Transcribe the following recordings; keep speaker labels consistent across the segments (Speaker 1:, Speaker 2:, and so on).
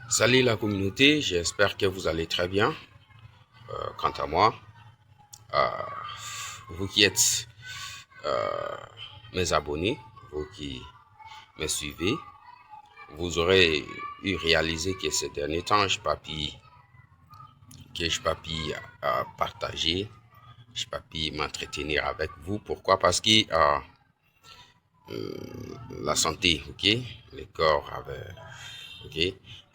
Speaker 1: Salut la communauté, j'espère que vous allez très bien. Quant à moi, euh, vous qui êtes mes abonnés, vous qui me suivez, vous aurez eu réalisé que ces derniers temps, je n'ai pas pu partager, je n'ai pas pu m'entretenir avec vous. Pourquoi? Parce que la santé, ok, le corps avait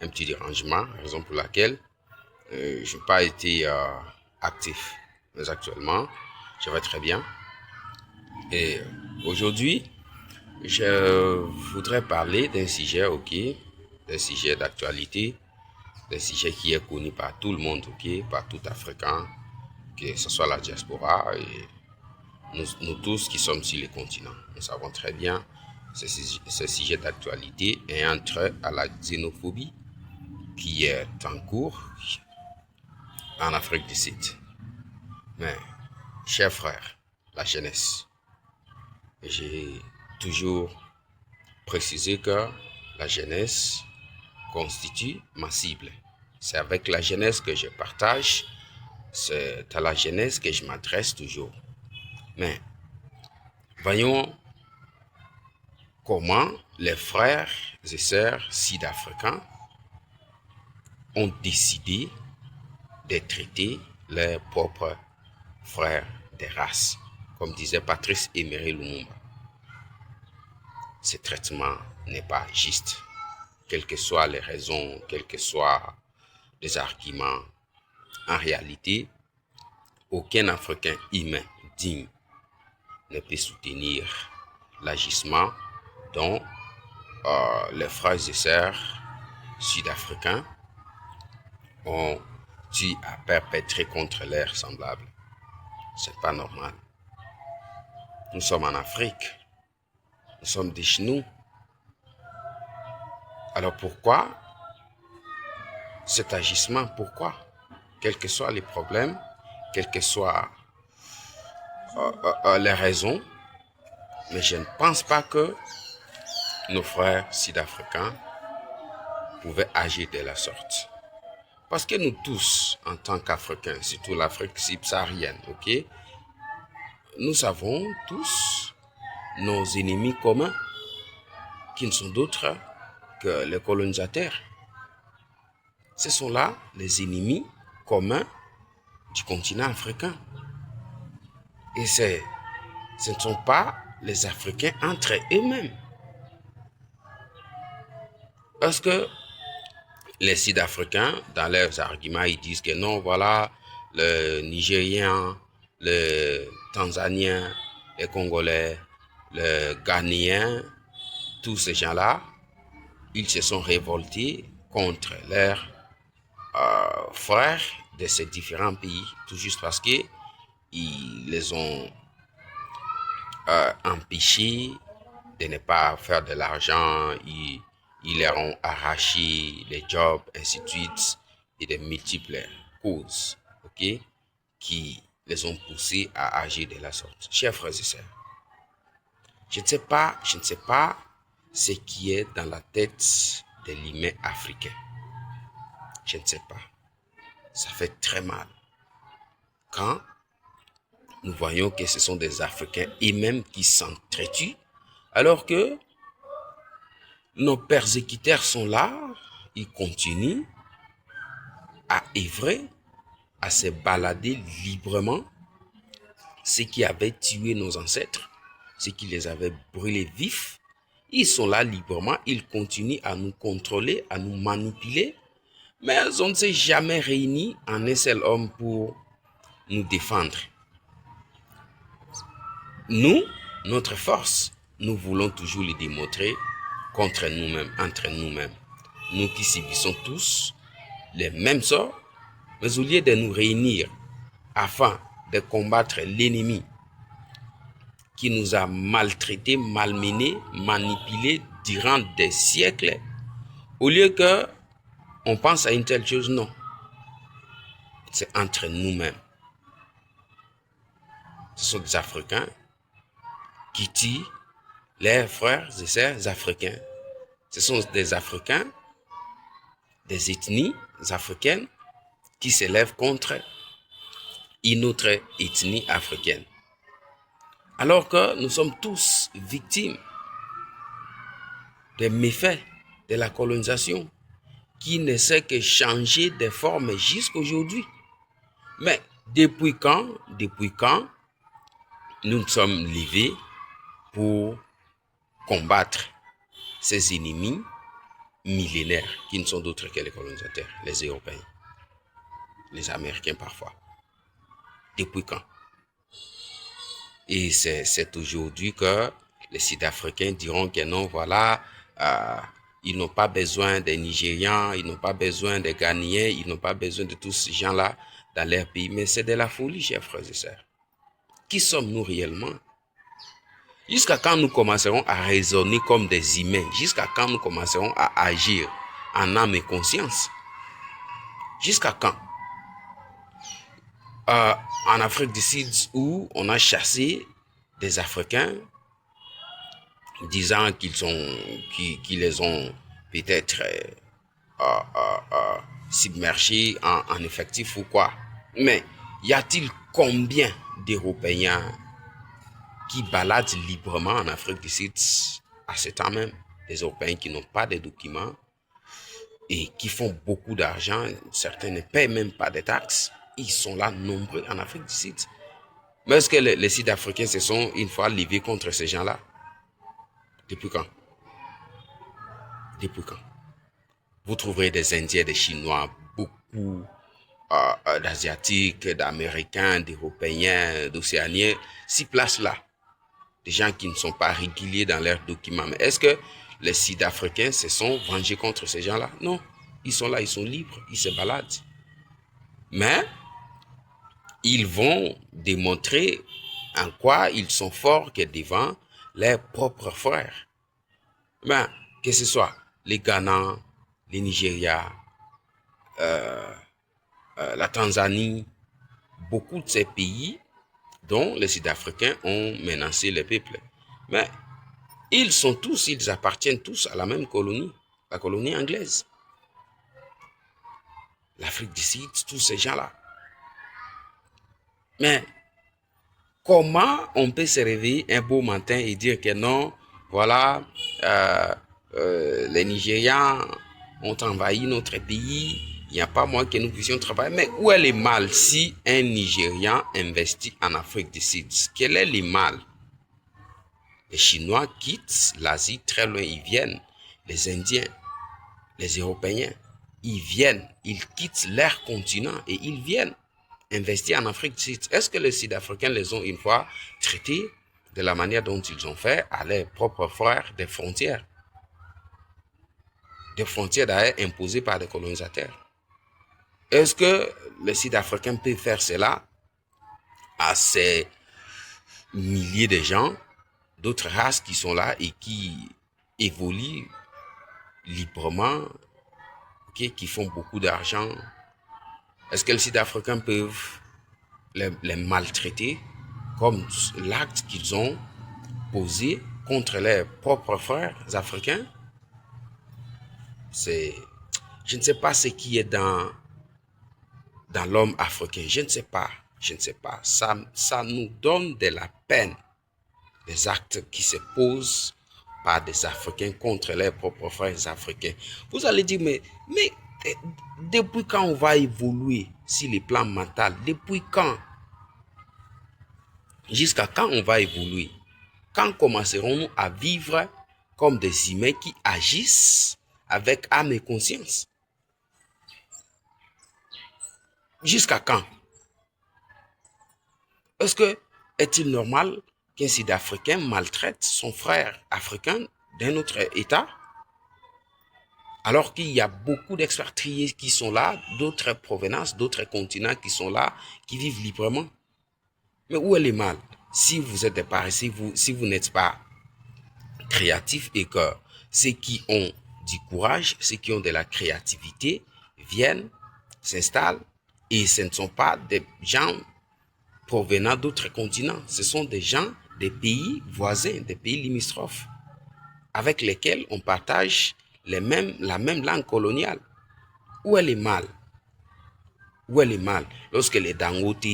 Speaker 1: un petit dérangement, raison pour laquelle je n'ai pas été actif. Mais actuellement, je vais très bien. Et aujourd'hui, je voudrais parler d'un sujet, d'un sujet d'actualité, d'un sujet qui est connu par tout le monde, par tout Africain, que ce soit la diaspora et nous tous qui sommes sur le continent. Nous savons très bien ce sujet d'actualité et un trait à la xénophobie qui est en cours en Afrique du Sud. Mais, chers frères, la jeunesse, j'ai toujours précisé que la jeunesse constitue ma cible. C'est avec la jeunesse que je partage, c'est à la jeunesse que je m'adresse toujours. Mais, voyons comment les frères et sœurs sud-africains ont décidé de traiter leurs propres frères des races, comme disait Patrice Emery Lumumba. Ce traitement n'est pas juste, quelles que soient les raisons, quels que soient les arguments. En réalité, aucun Africain humain digne ne peut soutenir l'agissement dont les frères et sœurs sud-africains ont dû à perpétrer contre leurs semblables. C'est pas normal. Nous sommes en Afrique. Nous sommes des chenous. Alors pourquoi cet agissement? Pourquoi? Quels que soient les problèmes, quelles que soient les raisons, mais je ne pense pas que nos frères sud-africains pouvaient agir de la sorte. Parce que nous tous, en tant qu'Africains, surtout l'Afrique subsaharienne, nous savons tous nos ennemis communs, qui ne sont d'autres que les colonisateurs. Ce sont là les ennemis communs du continent africain. Et ce ne sont pas les Africains entre eux-mêmes. Parce que les Sud-Africains, dans leurs arguments, ils disent que non, voilà, le Nigérien, le Tanzanien, les Congolais, le Ghanéen, tous ces gens-là, ils se sont révoltés contre leurs frères de ces différents pays, tout juste parce qu'ils les ont empêchés de ne pas faire de l'argent, ils leur ont arraché les jobs, ainsi de suite, et de multiples causes, qui les ont poussés à agir de la sorte. Chers frères et sœurs, je ne sais pas ce qui est dans la tête de l'humain africain. Je ne sais pas. Ça fait très mal quand nous voyons que ce sont des Africains eux-mêmes qui s'entretuent, alors que nos persécuteurs sont là, ils continuent à œuvrer, à se balader librement, ceux qui avaient tué nos ancêtres, ceux qui les avaient brûlés vifs, ils sont là librement, ils continuent à nous contrôler, à nous manipuler, mais on ne s'est jamais réunis en un seul homme pour nous défendre. Nous, notre force, nous voulons toujours le démontrer contre nous-mêmes, entre nous-mêmes. Nous qui subissons tous les mêmes sorts, mais au lieu de nous réunir afin de combattre l'ennemi qui nous a maltraités, malmenés, manipulés durant des siècles, au lieu que on pense à une telle chose, non. C'est entre nous-mêmes. Ce sont des Africains qui tuent leurs frères et sœurs africains. Ce sont des Africains des ethnies africaines qui s'élèvent contre une autre ethnie africaine. Alors que nous sommes tous victimes des méfaits de la colonisation qui ne sait que changer de forme jusqu'aujourd'hui. Mais depuis quand nous nous sommes levés pour combattre ces ennemis millénaires qui ne sont d'autres que les colonisateurs, les Européens, les Américains parfois. Depuis quand? Et c'est aujourd'hui que les Sud-Africains diront que non, voilà, ils n'ont pas besoin des Nigérians, ils n'ont pas besoin des Ghanéens, ils n'ont pas besoin de tous ces gens-là dans leur pays. Mais c'est de la folie, chers frères et sœurs. Qui sommes-nous réellement? Jusqu'à quand nous commencerons à raisonner comme des humains? Jusqu'à quand nous commencerons à agir en âme et conscience? Jusqu'à quand? En Afrique du Sud, où on a chassé des Africains, disant qu'ils les ont peut-être submergés en effectif ou quoi. Mais y a-t-il combien d'Européens qui baladent librement en Afrique du Sud à ce temps même? Des Européens qui n'ont pas de documents et qui font beaucoup d'argent. Certains ne paient même pas de taxes. Ils sont là nombreux en Afrique du Sud. Mais est-ce que les Sud-Africains se sont une fois levés contre ces gens-là? Depuis quand? Depuis quand? Vous trouverez des Indiens, des Chinois, beaucoup d'Asiatiques, d'Américains, d'Européens, d'Océaniens, 6 places là. Des gens qui ne sont pas réguliers dans leurs documents. Mais est-ce que les Sud-Africains se sont vengés contre ces gens-là? Non. Ils sont là, ils sont libres, ils se baladent. Mais ils vont démontrer en quoi ils sont forts que devant leurs propres frères. Ben, que ce soit les Ghana, les Nigeria, la Tanzanie, beaucoup de ces pays dont les Sud-Africains ont menacé les peuples. Mais ils appartiennent tous à la même colonie, la colonie anglaise. L'Afrique du Sud, tous ces gens-là. Mais comment on peut se réveiller un beau matin et dire que non, voilà, les Nigérians ont envahi notre pays, il n'y a pas moyen que nous puissions travailler. Mais où est le mal si un Nigérian investit en Afrique du Sud? Quel est le mal? Les Chinois quittent l'Asie très loin, ils viennent. Les Indiens, les Européens, ils viennent, ils quittent leur continent et ils viennent investir en Afrique du Sud. Est-ce que les Sud-Africains les ont une fois traités de la manière dont ils ont fait à leurs propres frères des frontières? Des frontières d'ailleurs imposées par des colonisateurs. Est-ce que les Sud-Africains peuvent faire cela à ces milliers de gens, d'autres races qui sont là et qui évoluent librement, qui font beaucoup d'argent? Est-ce que les Sud-Africains peuvent les maltraiter comme l'acte qu'ils ont posé contre leurs propres frères africains? Je ne sais pas ce qui est dans l'homme africain. Je ne sais pas. Ça nous donne de la peine, les actes qui se posent par des Africains contre leurs propres frères africains. Vous allez dire, mais depuis quand on va évoluer sur le plan mental? Depuis quand? Jusqu'à quand on va évoluer? Quand commencerons-nous à vivre comme des humains qui agissent avec âme et conscience? Jusqu'à quand? Est-il normal qu'un Sud-Africain maltraite son frère africain d'un autre État? Alors qu'il y a beaucoup d'expatriés qui sont là, d'autres provenances, d'autres continents qui sont là, qui vivent librement. Mais où est le mal? Si vous êtes des paresseux, si vous n'êtes pas créatifs et que ceux qui ont du courage, ceux qui ont de la créativité viennent, s'installent, et ce ne sont pas des gens provenant d'autres continents, ce sont des gens des pays voisins, des pays limitrophes, avec lesquels on partage la même langue coloniale. Où est le mal? Où est le mal? Lorsque les Dangote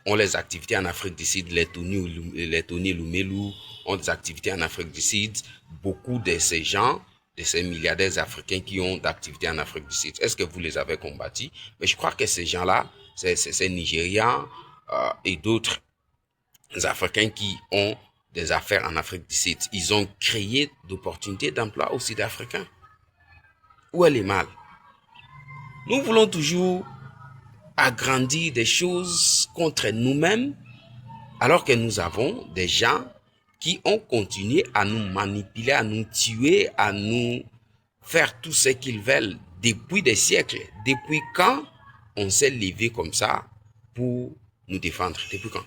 Speaker 1: ont les activités en Afrique du Sud, les Tony Lumelu ont des activités en Afrique du Sud, beaucoup de ces gens, de ces milliardaires africains qui ont d'activités en Afrique du Sud, est-ce que vous les avez combattus? Mais je crois que ces gens-là, ces Nigérians et d'autres Africains qui ont des affaires en Afrique du Sud, ils ont créé d'opportunités d'emploi aux Sud-Africains. Où est le mal? Nous voulons toujours agrandir des choses contre nous-mêmes, alors que nous avons des gens qui ont continué à nous manipuler, à nous tuer, à nous faire tout ce qu'ils veulent depuis des siècles. Depuis quand on s'est levé comme ça pour nous défendre? Depuis quand?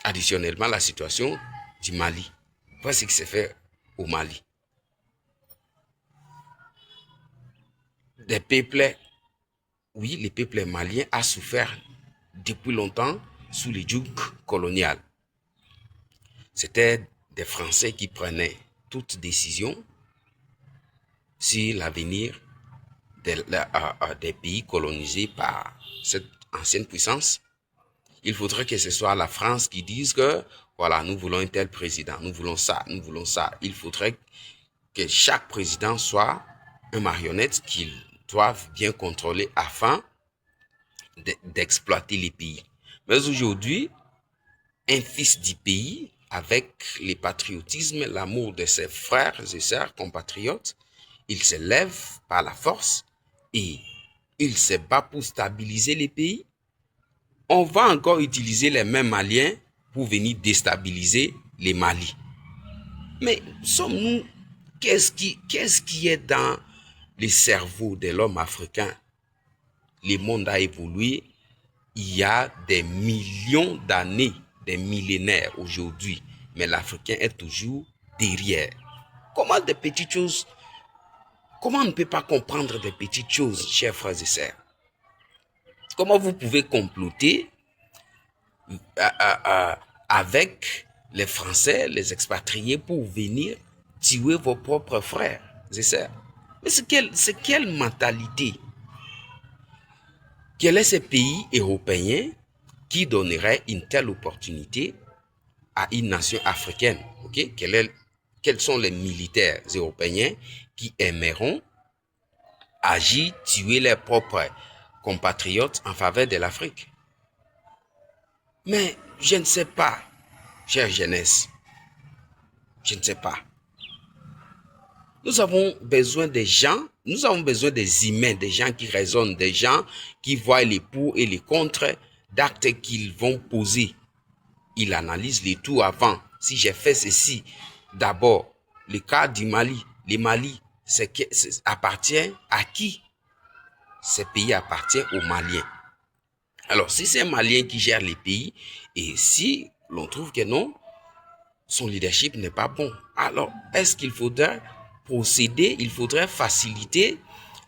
Speaker 1: Additionnellement, la situation du Mali. Voici ce qui s'est fait au Mali. Des peuples, oui, le peuple malien a souffert depuis longtemps sous le joug colonial. C'était des Français qui prenaient toute décision sur l'avenir des pays colonisés par cette ancienne puissance. Il faudrait que ce soit la France qui dise que, voilà, nous voulons un tel président, nous voulons ça, nous voulons ça. Il faudrait que chaque président soit un marionnette qu'ils doivent bien contrôler afin d'exploiter les pays. Mais aujourd'hui, un fils du pays, avec le patriotisme, l'amour de ses frères et sœurs compatriotes, il se lève par la force et il se bat pour stabiliser les pays. On va encore utiliser les mêmes Maliens pour venir déstabiliser les Mali. Mais sommes-nous, qu'est-ce qui est dans le cerveau de l'homme africain? Le monde a évolué il y a des millions d'années, des millénaires aujourd'hui, mais l'Africain est toujours derrière. Comment des petites choses, comment on ne peut pas comprendre des petites choses, chers frères et sœurs? Comment vous pouvez comploter avec les Français, les expatriés, pour venir tuer vos propres frères et sœurs? Mais c'est quelle mentalité? Quel est ce pays européen qui donnerait une telle opportunité à une nation africaine? Okay? Quels sont les militaires européens qui aimeront agir, tuer leurs propres compatriotes en faveur de l'Afrique? Mais je ne sais pas, chère jeunesse, je ne sais pas. Nous avons besoin des gens, nous avons besoin des humains, des gens qui raisonnent, des gens qui voient les pour et les contre d'actes qu'ils vont poser. Ils analysent les tout avant. Si j'ai fait ceci, d'abord, le cas du Mali. Le Mali, appartient à qui? Ce pays appartient aux Maliens. Alors, si c'est un Malien qui gère les pays, et si l'on trouve que non, son leadership n'est pas bon, alors est-ce qu'il faudrait procéder, il faudrait faciliter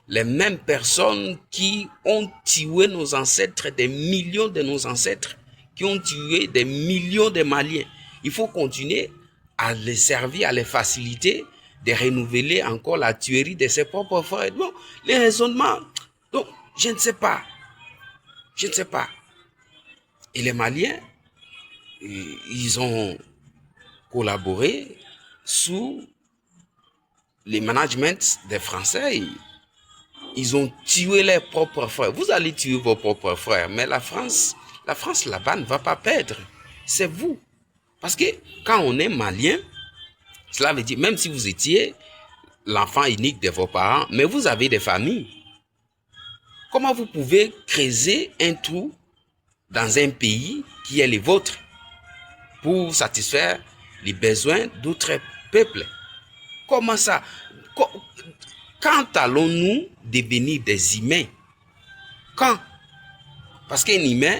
Speaker 1: les mêmes personnes qui ont tué nos ancêtres, des millions de nos ancêtres, qui ont tué des millions de Maliens. Il faut continuer à les servir, à les faciliter, de renouveler encore la tuerie de ses propres frères. Bon, les raisonnements, donc, je ne sais pas. Je ne sais pas. Et les Maliens, ils ont collaboré sous le management des Français. Ils ont tué leurs propres frères. Vous allez tuer vos propres frères, mais la France là-bas ne va pas perdre. C'est vous. Parce que quand on est malien, cela veut dire, même si vous étiez l'enfant unique de vos parents, mais vous avez des familles. Comment vous pouvez creuser un trou dans un pays qui est le vôtre pour satisfaire les besoins d'autres peuples? Comment ça? Quand allons-nous devenir des humains? Quand? Parce qu'un humain,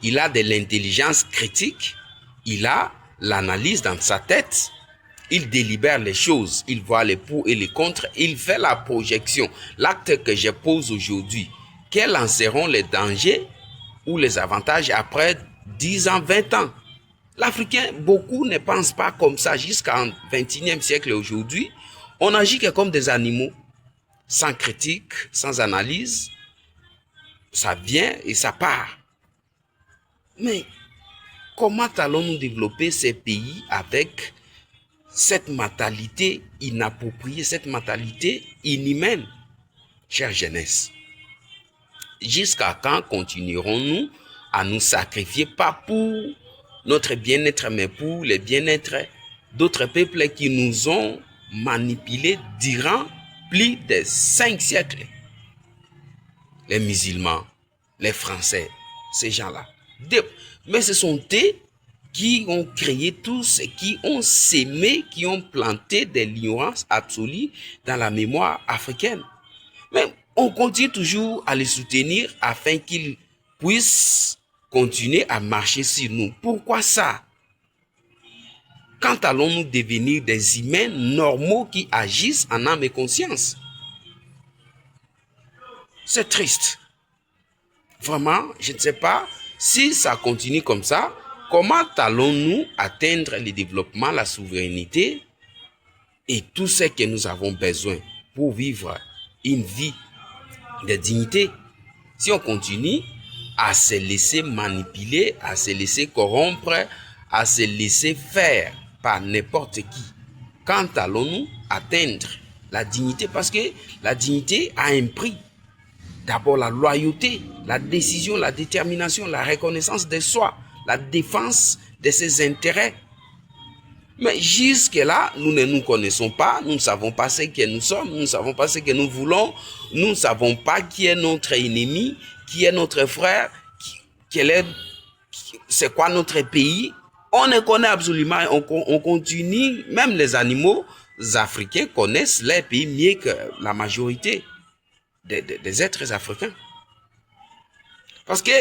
Speaker 1: il a de l'intelligence critique, il a l'analyse dans sa tête, il délibère les choses, il voit les pour et les contre, il fait la projection. L'acte que je pose aujourd'hui, quels en seront les dangers ou les avantages après 10 ans, 20 ans? L'Africain, beaucoup ne pensent pas comme ça jusqu'en 21e siècle aujourd'hui. On agit que comme des animaux. sans critique, sans analyse, ça vient et ça part. Mais comment allons-nous développer ces pays avec cette mentalité inappropriée, cette mentalité inhumaine, chère jeunesse? Jusqu'à quand continuerons-nous à nous sacrifier, pas pour notre bien-être, mais pour le bien-être d'autres peuples qui nous ont manipulés durant plus de 5 siècles? Les musulmans, les Français, ces gens-là. Mais ce sont eux qui ont créé tout ce qui ont sémé, qui ont planté de l'ignorance absolue dans la mémoire africaine. Mais on continue toujours à les soutenir afin qu'ils puissent continuer à marcher sur nous. Pourquoi ça? Quand allons-nous devenir des humains normaux qui agissent en âme et conscience? C'est triste. Vraiment, je ne sais pas si ça continue comme ça. Comment allons-nous atteindre le développement, la souveraineté et tout ce que nous avons besoin pour vivre une vie de dignité si on continue à se laisser manipuler, à se laisser corrompre, à se laisser faire par n'importe qui? Quand allons-nous atteindre la dignité? Parce que la dignité a un prix. D'abord la loyauté, la décision, la détermination, la reconnaissance de soi, la défense de ses intérêts. Mais jusque-là, nous ne nous connaissons pas, nous ne savons pas ce que nous sommes, nous ne savons pas ce que nous voulons, nous ne savons pas qui est notre ennemi, qui est notre frère, c'est quoi notre pays. On ne connaît absolument, on continue, même les animaux africains connaissent leur pays mieux que la majorité des êtres africains. Parce que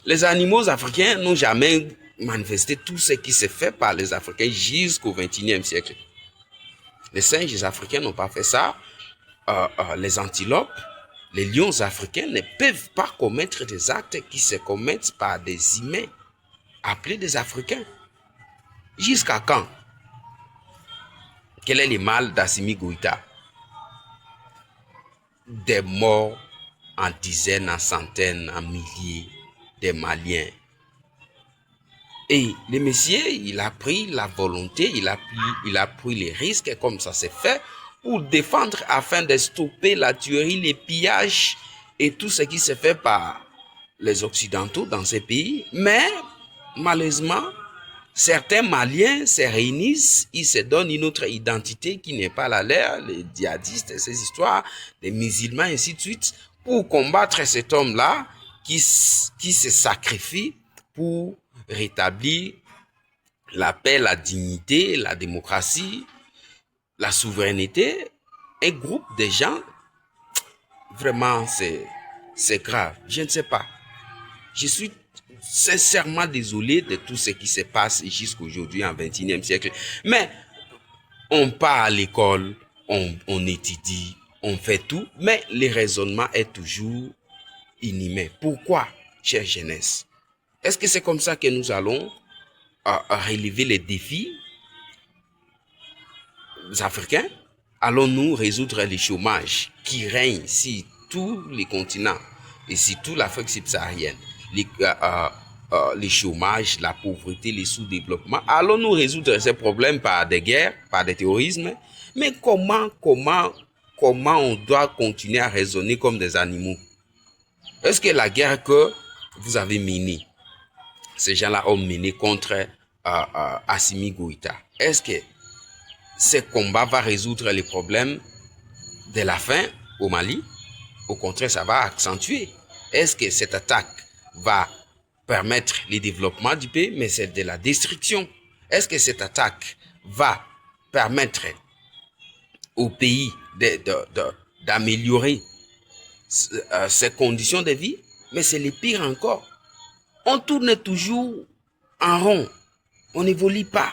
Speaker 1: les animaux africains n'ont jamais manifesté tout ce qui s'est fait par les Africains jusqu'au XXIe siècle. Les singes africains n'ont pas fait ça. Les antilopes, les lions africains ne peuvent pas commettre des actes qui se commettent par des humains appelés des Africains. Jusqu'à quand? Quel est le mal d'Assimi Goïta? Des morts en dizaines, en centaines, en milliers, des Maliens. Et le monsieur, il a pris la volonté, il a pris les risques, comme ça s'est fait, pour défendre afin de stopper la tuerie, les pillages et tout ce qui se fait par les Occidentaux dans ces pays. Mais malheureusement, certains Maliens se réunissent, ils se donnent une autre identité qui n'est pas la leur, les djihadistes, ces histoires, les musulmans, ainsi de suite, pour combattre cet homme-là qui se sacrifie pour rétablir la paix, la dignité, la démocratie, la souveraineté. Un groupe de gens, vraiment, c'est grave. Je ne sais pas. Je suis sincèrement désolé de tout ce qui se passe jusqu'aujourd'hui en XXIe siècle. Mais on part à l'école, on étudie, on fait tout, mais le raisonnement est toujours inhumain. Pourquoi, chère jeunesse? Est-ce que c'est comme ça que nous allons relever les défis africains? Allons-nous résoudre le chômage qui règne sur tous les continents et sur toute l'Afrique subsaharienne? Les chômages, la pauvreté, les sous-développements. Allons-nous résoudre ces problèmes par des guerres, par des terrorismes? Mais comment on doit continuer à raisonner comme des animaux? Est-ce que la guerre que vous avez menée, ces gens-là ont mené contre Assimi Goïta, est-ce que ce combat va résoudre les problèmes de la faim au Mali? Au contraire, ça va accentuer. Est-ce que cette attaque va permettre le développement du pays? Mais c'est de la destruction. Est-ce que cette attaque va permettre au pays d'améliorer ses conditions de vie? Mais c'est le pire encore. On tourne toujours en rond. On n'évolue pas.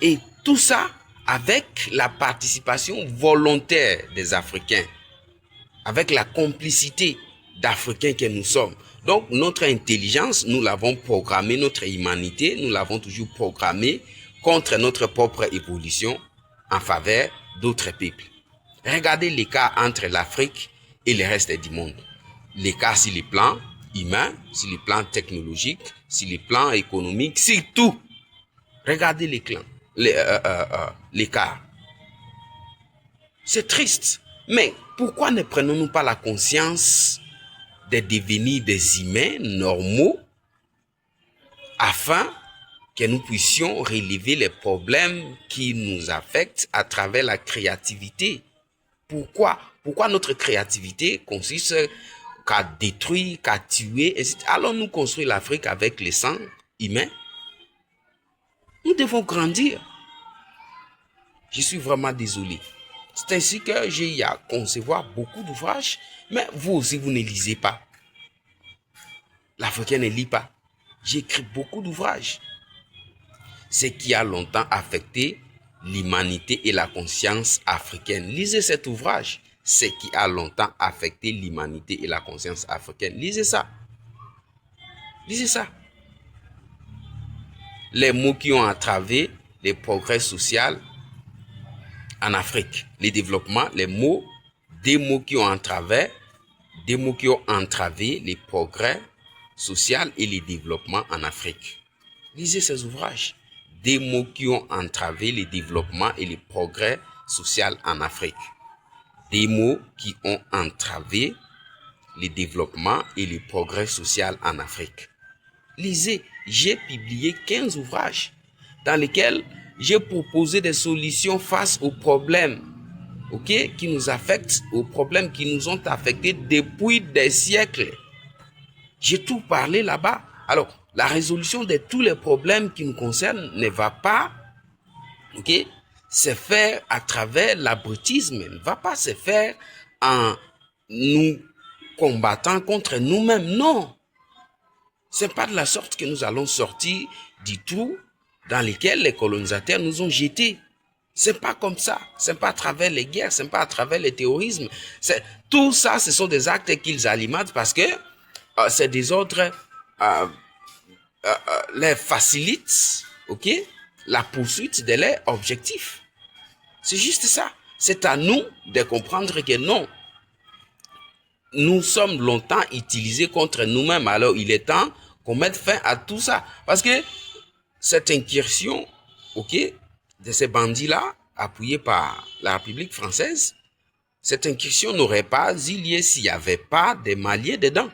Speaker 1: Et tout ça avec la participation volontaire des Africains, avec la complicité d'Africains que nous sommes. Donc notre intelligence, nous l'avons programmée, notre humanité, nous l'avons toujours programmée contre notre propre évolution en faveur d'autres peuples. Regardez l'écart entre l'Afrique et le reste du monde. L'écart sur les plans humains, sur les plans technologiques, sur les plans économiques, sur tout. Regardez l'écart. C'est triste. Mais pourquoi ne prenons-nous pas la conscience de devenir des humains normaux afin que nous puissions relever les problèmes qui nous affectent à travers la créativité? Pourquoi notre créativité consiste qu'à détruire, qu'à tuer? Allons-nous construire l'Afrique avec les sangs humains? Nous devons grandir. Je suis vraiment désolé. C'est ainsi que j'ai eu à concevoir beaucoup d'ouvrages, mais vous aussi, vous ne lisez pas. L'Africain ne lit pas. J'ai écrit beaucoup d'ouvrages. Ce qui a longtemps affecté l'humanité et la conscience africaine. Lisez cet ouvrage. Ce qui a longtemps affecté l'humanité et la conscience africaine. Lisez ça. Lisez ça. Les mots qui ont entravé les progrès sociaux en Afrique. Les développements, des mots qui ont entravé les progrès sociaux et les développements en Afrique. Lisez ces ouvrages. Des mots qui ont entravé les développements et les progrès sociaux en Afrique. Des mots qui ont entravé les développements et les progrès sociaux en Afrique. Lisez, j'ai publié 15 ouvrages dans lesquels j'ai proposé des solutions face aux problèmes, qui nous affectent, aux problèmes qui nous ont affectés depuis des siècles. J'ai tout parlé là-bas. Alors, la résolution de tous les problèmes qui nous concernent ne va pas, se faire à travers l'abrutisme, ne va pas se faire en nous combattant contre nous-mêmes. Non. C'est pas de la sorte que nous allons sortir du trou dans lequel les colonisateurs nous ont jetés. C'est pas comme ça. C'est pas à travers les guerres, c'est pas à travers le terrorisme. Tout ça, ce sont des actes qu'ils alimentent parce que ces désordres les facilitent, la poursuite de leurs objectifs. C'est juste ça. C'est à nous de comprendre que non, nous sommes longtemps utilisés contre nous-mêmes. Alors, il est temps qu'on mette fin à tout ça. Parce que cette incursion, de ces bandits-là, appuyés par la République française, cette incursion n'aurait pas eu lieu s'il n'y avait pas des Maliens dedans.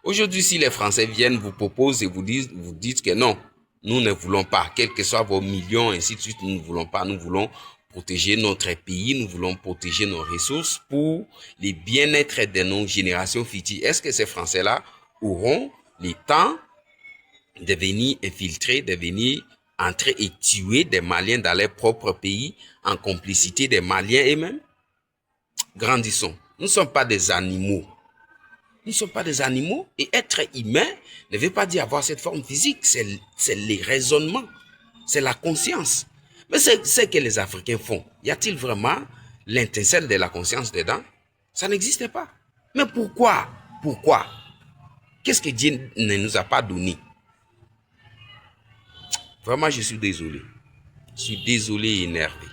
Speaker 1: Aujourd'hui, si les Français viennent vous proposent et vous dites que non, nous ne voulons pas, quels que soient vos millions, ainsi de suite, nous ne voulons pas, nous voulons protéger notre pays, nous voulons protéger nos ressources pour le bien-être de nos générations futures. Est-ce que ces Français-là auront le temps de venir infiltrer, de venir entrer et tuer des Maliens dans leur propre pays en complicité des Maliens eux-mêmes? Grandissons. Nous ne sommes pas des animaux. Nous ne sommes pas des animaux et être humain ne veut pas dire avoir cette forme physique. C'est les raisonnements, c'est la conscience. Mais c'est ce que les Africains font. Y a-t-il vraiment l'étincelle de la conscience dedans? Ça n'existe pas. Mais pourquoi? Pourquoi? Qu'est-ce que Dieu ne nous a pas donné? Vraiment, je suis désolé. Je suis désolé et énervé.